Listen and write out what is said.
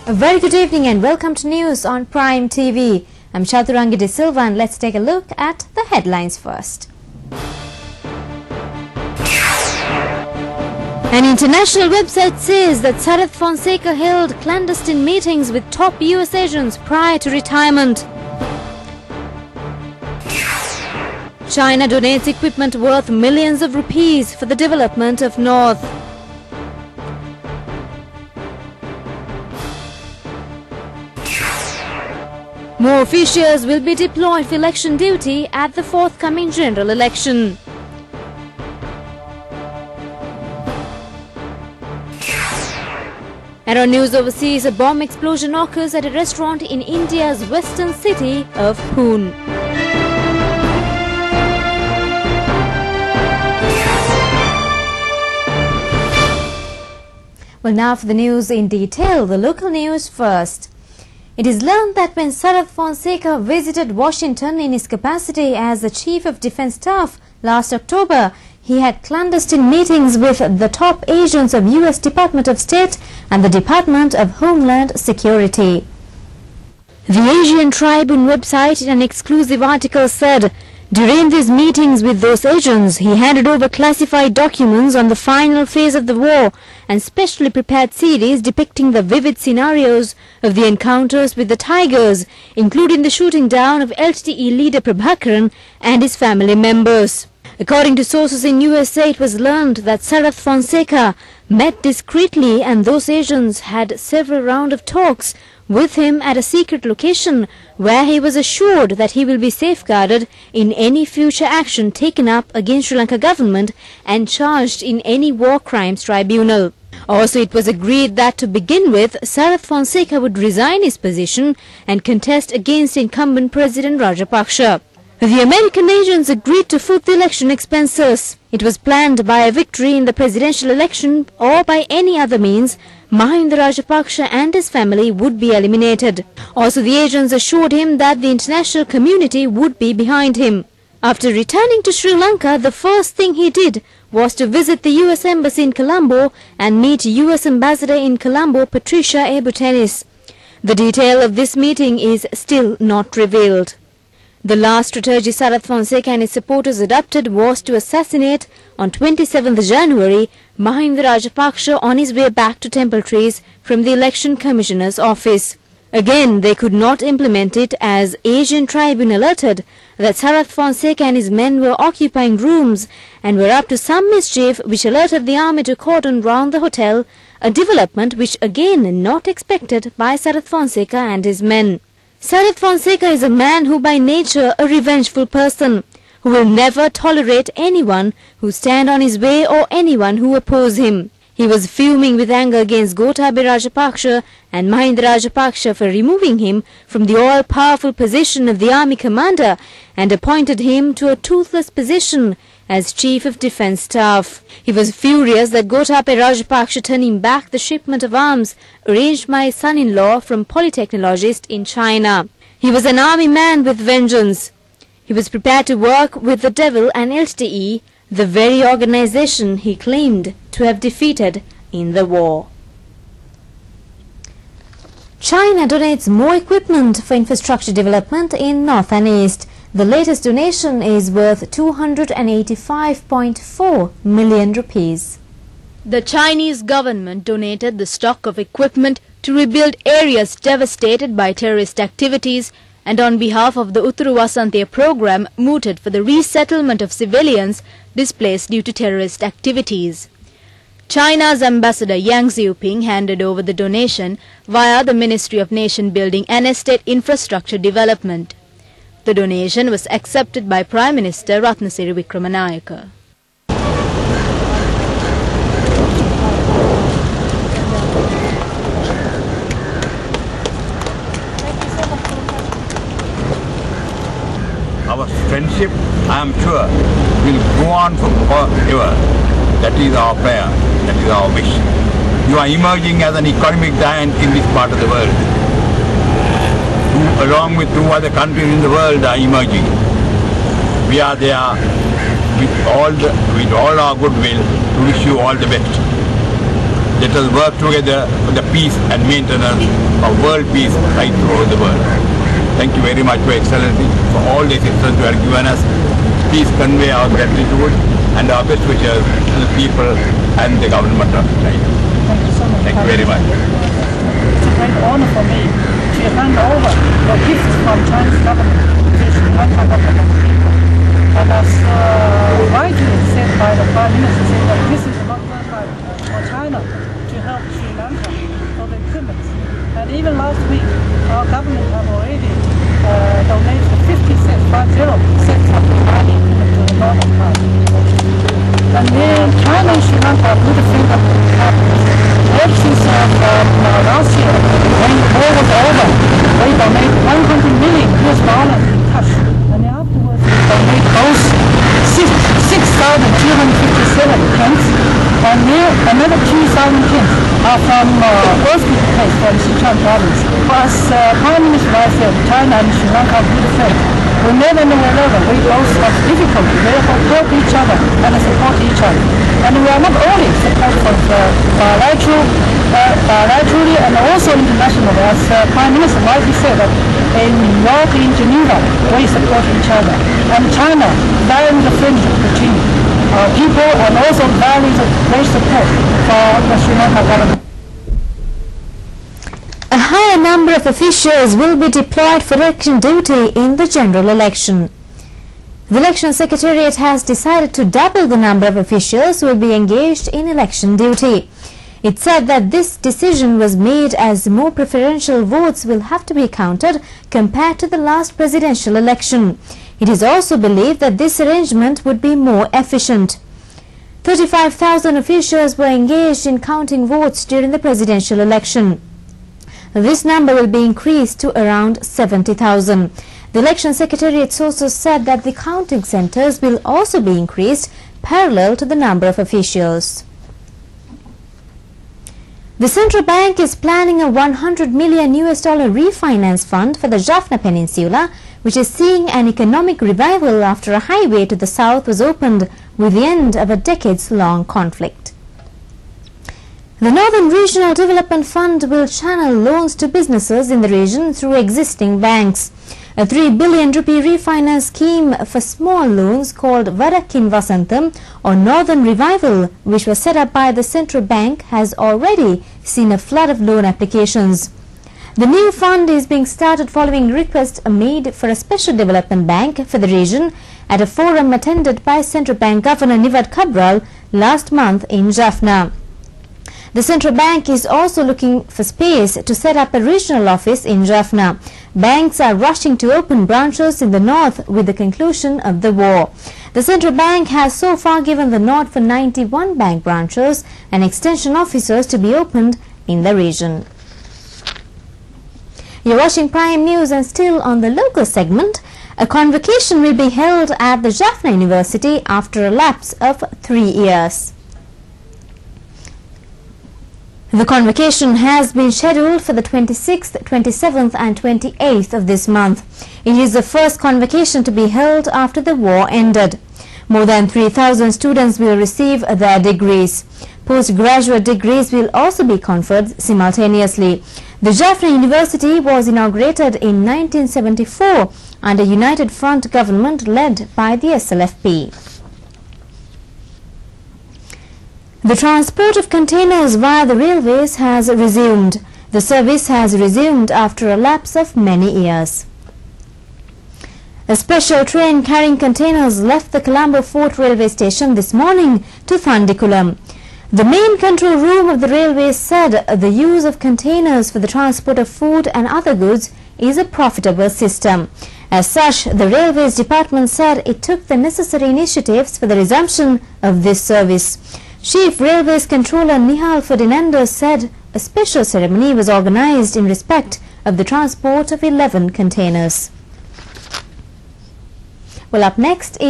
A very good evening and welcome to news on Prime TV. I'm Chaturangi De Silva and let's take a look at the headlines first. An international website says that Sarath Fonseca held clandestine meetings with top US agents prior to retirement. China donates equipment worth millions of rupees for the development of North. More officials will be deployed for election duty at the forthcoming general election. And on news overseas, a bomb explosion occurs at a restaurant in India's western city of Pune. Well, now for the news in detail. The local news first. It is learned that when Sarath Fonseca visited Washington in his capacity as the Chief of Defense Staff last October, he had clandestine meetings with the top agents of US Department of State and the Department of Homeland Security. The Asian Tribune website in an exclusive article said, during these meetings with those agents, he handed over classified documents on the final phase of the war and specially prepared series depicting the vivid scenarios of the encounters with the Tigers, including the shooting down of LTTE leader Prabhakaran and his family members. According to sources in USA, it was learned that Sarath Fonseca met discreetly and those agents had several rounds of talks with him at a secret location where he was assured that he will be safeguarded in any future action taken up against Sri Lanka government and charged in any war crimes tribunal. Also, it was agreed that to begin with, Sarath Fonseca would resign his position and contest against incumbent President Rajapaksa. The American agents agreed to foot the election expenses. It was planned by a victory in the presidential election or by any other means, Mahinda Rajapaksa and his family would be eliminated. Also, the agents assured him that the international community would be behind him. After returning to Sri Lanka, the first thing he did was to visit the US Embassy in Colombo and meet US Ambassador in Colombo, Patricia Ebutenis. The detail of this meeting is still not revealed. The last strategy Sarath Fonseca and his supporters adopted was to assassinate on 27th January Mahinda Rajapaksa on his way back to Temple Trees from the Election Commissioner's office. Again, they could not implement it as Asian Tribune alerted that Sarath Fonseca and his men were occupying rooms and were up to some mischief, which alerted the army to cordon round the hotel, a development which again not expected by Sarath Fonseca and his men. Sarath Fonseca is a man who by nature a revengeful person, who will never tolerate anyone who stand on his way or anyone who oppose him. He was fuming with anger against Gotabaya Rajapaksa and Mahinda Rajapaksa for removing him from the all-powerful position of the army commander and appointed him to a toothless position as Chief of Defence Staff. He was furious that Gotabaya Rajapaksa turning back the shipment of arms arranged by his son-in-law from Polytechnologist in China. He was an army man with vengeance. He was prepared to work with the devil and LTTE, the very organization he claimed to have defeated in the war. China donates more equipment for infrastructure development in North and East. The latest donation is worth 285.4 million rupees. The Chinese government donated the stock of equipment to rebuild areas devastated by terrorist activities and on behalf of the Uttara Vasantiya program mooted for the resettlement of civilians displaced due to terrorist activities. China's ambassador Yang Xiuping handed over the donation via the Ministry of Nation Building and Estate Infrastructure Development. The donation was accepted by Prime Minister Ratnasiri Wickramanayake. Our friendship, I am sure, will go on forever. That is our prayer, that is our wish. You are emerging as an economic giant in this part of the world. Along with two other countries in the world are emerging. We are there with all our goodwill to wish you all the best. Let us work together for the peace and maintenance of world peace right throughout the world. Thank you very much, Your Excellency, for all the assistance you have given us. Please convey our gratitude and our best wishes to the people and the government of China. Thank you so much. Thank you very much. It's a great honor for me to hand over the gifts from Chinese government to Sri Lanka government people. And as rightly said by the Prime Minister, said that this is not time for China to help Sri Lanka for the equipment. And even last week, our government have already donated 50 cents, 50 cents of the money to the northern part. And then China and Sri Lanka are good friends of the partners. Ever since last year, when the war was over, they donated $100 million in cash. And then afterwards, they donated those 6,257 cans. And then another 2,000 cans are from earthquake case from Sichuan province. As Prime Minister said, China and Sri Lanka are good friends. Whenever and wherever we both have difficulty, we help each other and support each other. And we are not only support for bilaterally and also internationally. As Prime Minister rightly said, that in New York, in Geneva, we support each other. And China values the friendship between people and also values their support for the Sri Lanka government. A higher number of officials will be deployed for election duty in the general election. The Election Secretariat has decided to double the number of officials who will be engaged in election duty. It said that this decision was made as more preferential votes will have to be counted compared to the last presidential election. It is also believed that this arrangement would be more efficient. 35,000 officials were engaged in counting votes during the presidential election. This number will be increased to around 70,000. The Election Secretariat sources said that the counting centres will also be increased parallel to the number of officials. The central bank is planning a $100 million refinance fund for the Jaffna Peninsula, which is seeing an economic revival after a highway to the south was opened with the end of a decades-long conflict. The Northern Regional Development Fund will channel loans to businesses in the region through existing banks. A 3 billion rupee refinance scheme for small loans called Vadakin Vasantham or Northern Revival, which was set up by the central bank, has already seen a flood of loan applications. The new fund is being started following requests made for a special development bank for the region at a forum attended by Central Bank Governor Nivad Cabral last month in Jaffna. The central bank is also looking for space to set up a regional office in Jaffna. Banks are rushing to open branches in the north with the conclusion of the war. The central bank has so far given the nod for 91 bank branches and extension offices to be opened in the region. You're watching Prime News, and still on the local segment, a convocation will be held at the Jaffna University after a lapse of 3 years. The convocation has been scheduled for the 26th, 27th and 28th of this month. It is the first convocation to be held after the war ended. More than 3,000 students will receive their degrees. Postgraduate degrees will also be conferred simultaneously. The Jaffna University was inaugurated in 1974 under United Front government led by the SLFP. The transport of containers via the railways has resumed. The service has resumed after a lapse of many years. A special train carrying containers left the Colombo Fort railway station this morning to Thundikulam. The main control room of the railway said the use of containers for the transport of food and other goods is a profitable system. As such, the Railways Department said it took the necessary initiatives for the resumption of this service. Chief Railways Controller Nihal Ferdinando said a special ceremony was organized in respect of the transport of 11 containers. Well, up next is